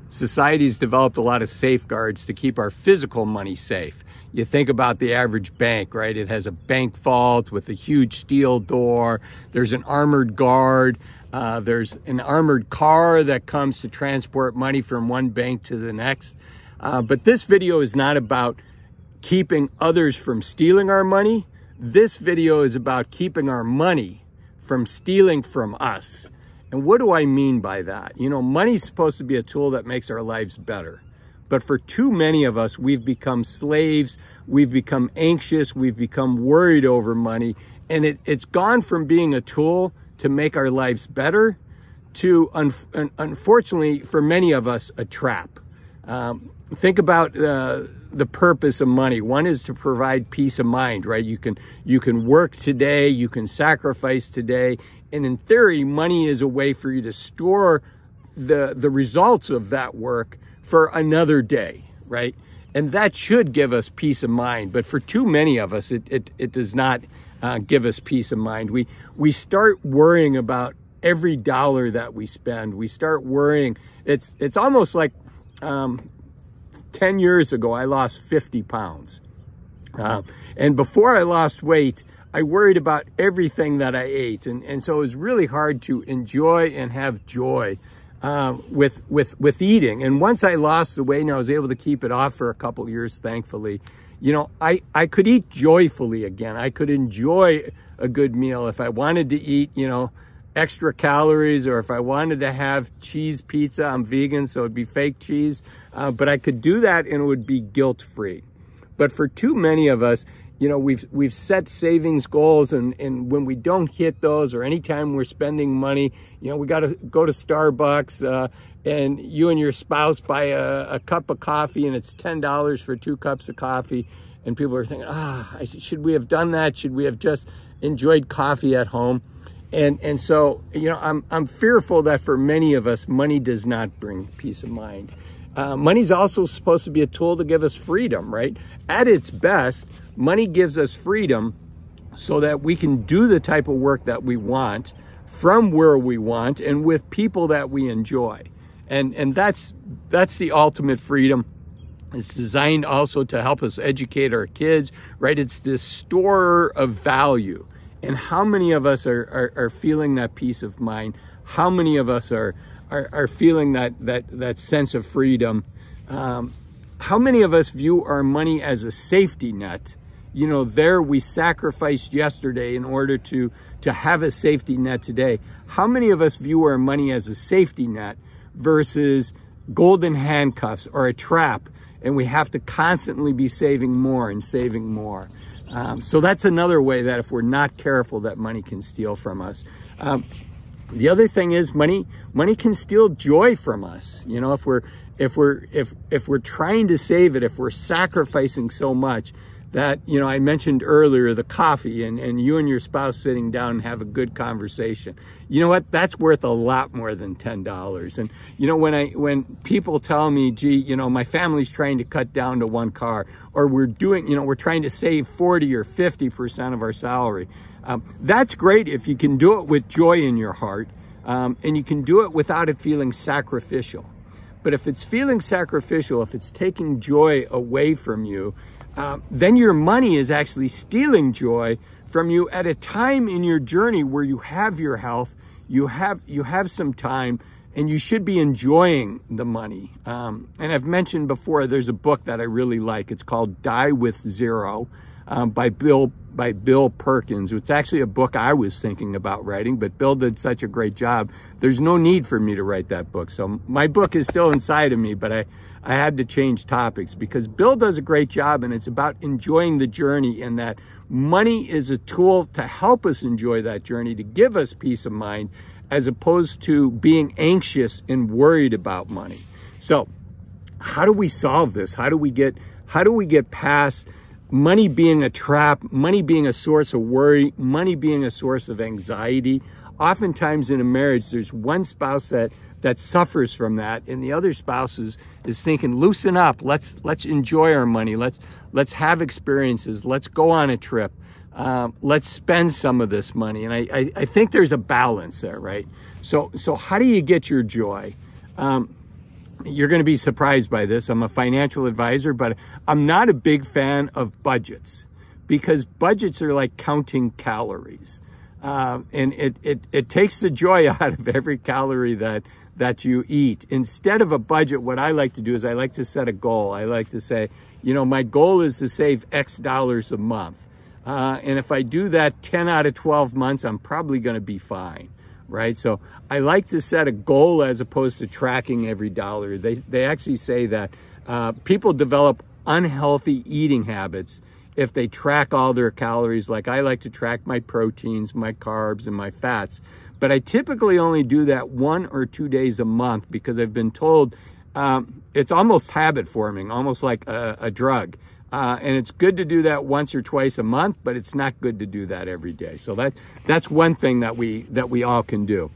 society's developed a lot of safeguards to keep our physical money safe. You think about the average bank, right? It has a bank vault with a huge steel door. There's an armored guard. There's an armored car that comes to transport money from one bank to the next. But this video is not about keeping others from stealing our money. This video is about keeping our money from stealing from us. And what do I mean by that? You know, money's supposed to be a tool that makes our lives better. But for too many of us, we've become slaves, we've become anxious, we've become worried over money, and it's gone from being a tool to make our lives better to, unfortunately, for many of us, a trap. Think about the purpose of money. One is to provide peace of mind, right? You can work today, you can sacrifice today, and in theory, money is a way for you to store the results of that work for another day, right? And that should give us peace of mind. But for too many of us, it does not give us peace of mind. We start worrying about every dollar that we spend. We start worrying. It's almost like 10 years ago, I lost 50 pounds. And before I lost weight, I worried about everything that I ate. And so it was really hard to enjoy and have joy with eating. And once I lost the weight and I was able to keep it off for a couple of years, thankfully, you know, I could eat joyfully again. I could enjoy a good meal. If I wanted to eat, you know, extra calories, or if I wanted to have cheese pizza, I'm vegan, so it'd be fake cheese. But I could do that and it would be guilt-free. But for too many of us, you know, we've set savings goals, and when we don't hit those, or anytime we're spending money, you know, we got to go to Starbucks, and you and your spouse buy a cup of coffee, and it's $10 for 2 cups of coffee, and people are thinking, should we have done that? Should we have just enjoyed coffee at home? And so, you know, I'm fearful that for many of us, money does not bring peace of mind. Money's also supposed to be a tool to give us freedom, right? At its best, money gives us freedom so that we can do the type of work that we want, from where we want, and with people that we enjoy. And that's the ultimate freedom. It's designed also to help us educate our kids, right? It's this store of value. And how many of us are feeling that peace of mind? How many of us are feeling that sense of freedom? How many of us view our money as a safety net? You know, there we sacrificed yesterday in order to have a safety net today. How many of us view our money as a safety net versus golden handcuffs or a trap, and we have to constantly be saving more and saving more? So that's another way that if we're not careful, that money can steal from us. The other thing is money can steal joy from us. You know, if we're trying to save it, if we're sacrificing so much that, you know, I mentioned earlier the coffee and you and your spouse sitting down and have a good conversation. You know what? That's worth a lot more than $10. And, you know, when people tell me, gee, you know, my family's trying to cut down to 1 car, or we're trying to save 40 or 50% of our salary. That's great if you can do it with joy in your heart, and you can do it without it feeling sacrificial. But if it's feeling sacrificial, if it's taking joy away from you, then your money is actually stealing joy from you at a time in your journey where you have your health, you have some time, and you should be enjoying the money. And I've mentioned before, there's a book that I really like. It's called Die with Zero by Bill Perkins. It's actually a book I was thinking about writing, but Bill did such a great job. There's no need for me to write that book. So my book is still inside of me, but I had to change topics because Bill does a great job, and it's about enjoying the journey, and that money is a tool to help us enjoy that journey, to give us peace of mind, as opposed to being anxious and worried about money. So how do we solve this? How do we get past money being a trap, money being a source of worry, money being a source of anxiety? Oftentimes in a marriage, there's one spouse that suffers from that, and the other spouse is thinking, loosen up, let's enjoy our money, let's have experiences, let's go on a trip, let's spend some of this money. And I think there's a balance there, right? So how do you get your joy? you're going to be surprised by this. I'm a financial advisor, but I'm not a big fan of budgets, because budgets are like counting calories. And it takes the joy out of every calorie that you eat. Instead of a budget, what I like to do is I like to set a goal. I like to say, you know, my goal is to save X dollars a month. And if I do that 10 out of 12 months, I'm probably going to be fine, right? So I like to set a goal as opposed to tracking every dollar. They actually say that people develop unhealthy eating habits if they track all their calories. Like I like to track my proteins, my carbs, and my fats. But I typically only do that 1 or 2 days a month, because I've been told it's almost habit forming, almost like a drug. And it's good to do that once or twice a month, but it's not good to do that every day. So that's one thing that we all can do.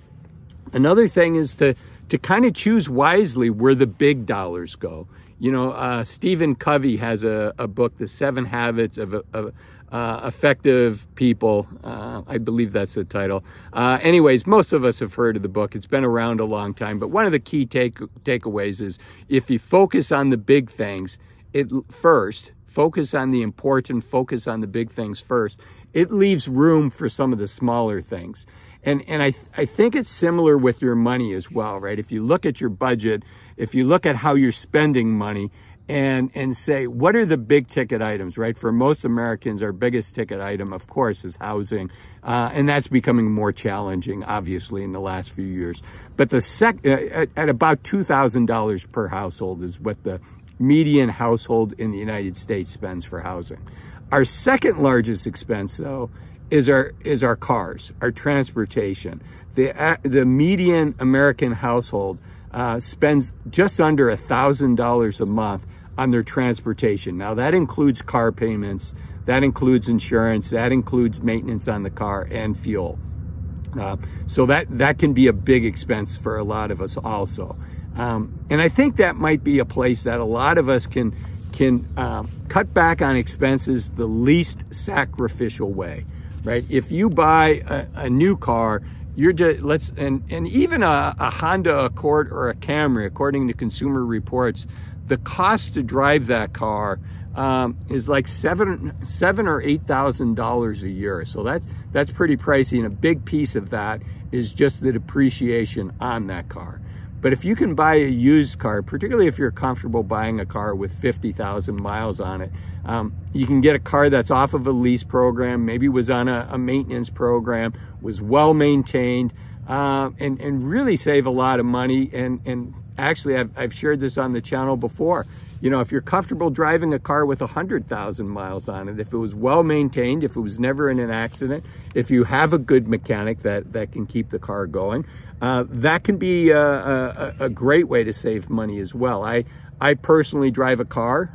Another thing is to kind of choose wisely where the big dollars go. You know, Stephen Covey has a book, The 7 Habits of Effective People. I believe that's the title. Anyways, most of us have heard of the book. It's been around a long time. But one of the key takeaways is if you focus on the big things focus on the important, focus on the big things first, it leaves room for some of the smaller things. And I think it's similar with your money as well, right? If you look at your budget, if you look at how you're spending money and say, what are the big ticket items, right? For most Americans, our biggest ticket item, of course, is housing. And that's becoming more challenging, obviously, in the last few years. But at about $2,000 per household is what the median household in the United States spends for housing. Our second largest expense, though, is our cars, our transportation. The median American household spends just under $1,000 a month on their transportation. Now that includes car payments, that includes insurance, that includes maintenance on the car and fuel. So that can be a big expense for a lot of us also. And I think that might be a place that a lot of us can cut back on expenses the least sacrificial way, right? If you buy a new car, you're just, and even a Honda Accord or a Camry, according to Consumer Reports, the cost to drive that car is like $7,000 or $8,000 a year. So that's pretty pricey, and a big piece of that is just the depreciation on that car. But if you can buy a used car, particularly if you're comfortable buying a car with 50,000 miles on it, you can get a car that's off of a lease program, maybe was on a maintenance program, was well maintained, and really save a lot of money. And actually, I've shared this on the channel before. You know, if you're comfortable driving a car with 100,000 miles on it, if it was well maintained, if it was never in an accident, if you have a good mechanic that can keep the car going, that can be a great way to save money as well. I personally drive a car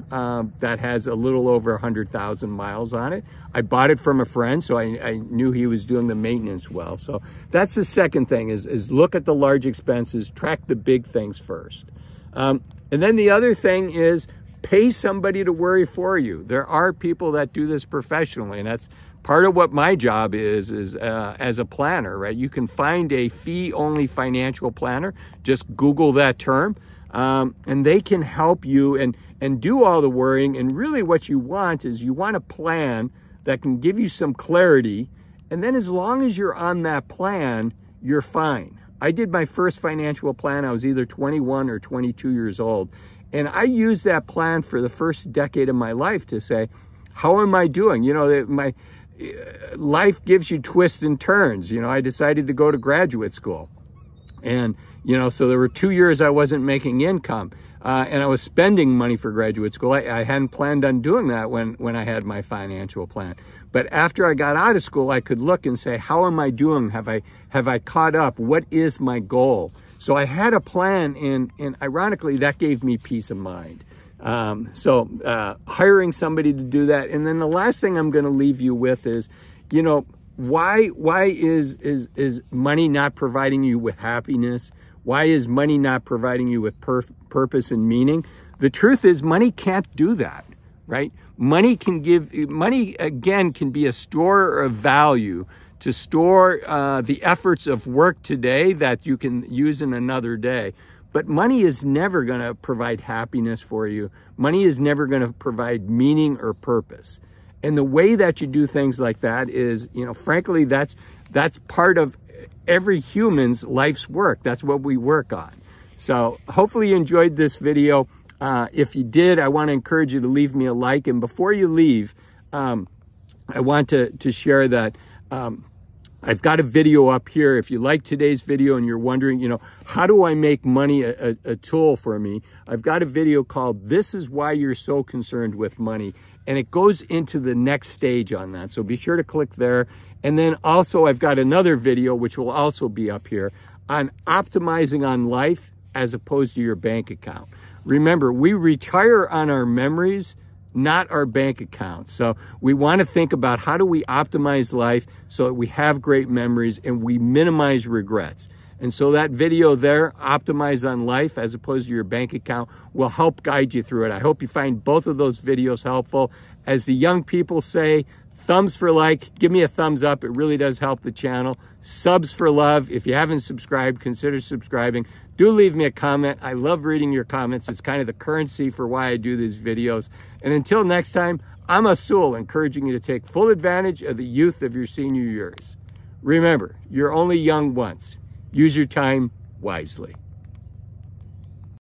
that has a little over 100,000 miles on it. I bought it from a friend, so I knew he was doing the maintenance well. So that's the second thing is look at the large expenses, track the big things first. And then the other thing is pay somebody to worry for you. There are people that do this professionally, and that's part of what my job is as a planner, right? You can find a fee-only financial planner. Just Google that term, and they can help you and do all the worrying. And really what you want is you want a plan that can give you some clarity, and then as long as you're on that plan, you're fine. I did my first financial plan. I was either 21 or 22 years old. And I used that plan for the first decade of my life to say, how am I doing? You know, my life gives you twists and turns. You know, I decided to go to graduate school. And, you know, so there were 2 years I wasn't making income. And I was spending money for graduate school. I hadn't planned on doing that when I had my financial plan. But after I got out of school, I could look and say, how am I doing? Have I caught up? What is my goal? So I had a plan, and ironically, that gave me peace of mind. Hiring somebody to do that. And then the last thing I'm going to leave you with is, you know, why is money not providing you with happiness? Why is money not providing you with purpose and meaning? The truth is money can't do that, right? Money again can be a store of value to store the efforts of work today that you can use in another day. But money is never going to provide happiness for you. Money is never going to provide meaning or purpose. And the way that you do things like that is, you know, frankly, that's part of every human's life's work. That's what we work on. So hopefully you enjoyed this video. If you did, I want to encourage you to leave me a like. And before you leave, I want to share that I've got a video up here. If you like today's video and you're wondering, you know, how do I make money a tool for me? I've got a video called "This is Why You're So Concerned with Money." And it goes into the next stage on that. So be sure to click there. And then also I've got another video, which will also be up here, on optimizing on life as opposed to your bank account. Remember, we retire on our memories, not our bank accounts. So we want to think about how do we optimize life so that we have great memories and we minimize regrets. And so that video there, Optimize on Life as opposed to your bank account, will help guide you through it. I hope you find both of those videos helpful. As the young people say, thumbs for like, give me a thumbs up. It really does help the channel. Subs for love. If you haven't subscribed, consider subscribing. Do leave me a comment. I love reading your comments. It's kind of the currency for why I do these videos. And until next time, I'm Azul, encouraging you to take full advantage of the youth of your senior years. Remember, you're only young once. Use your time wisely.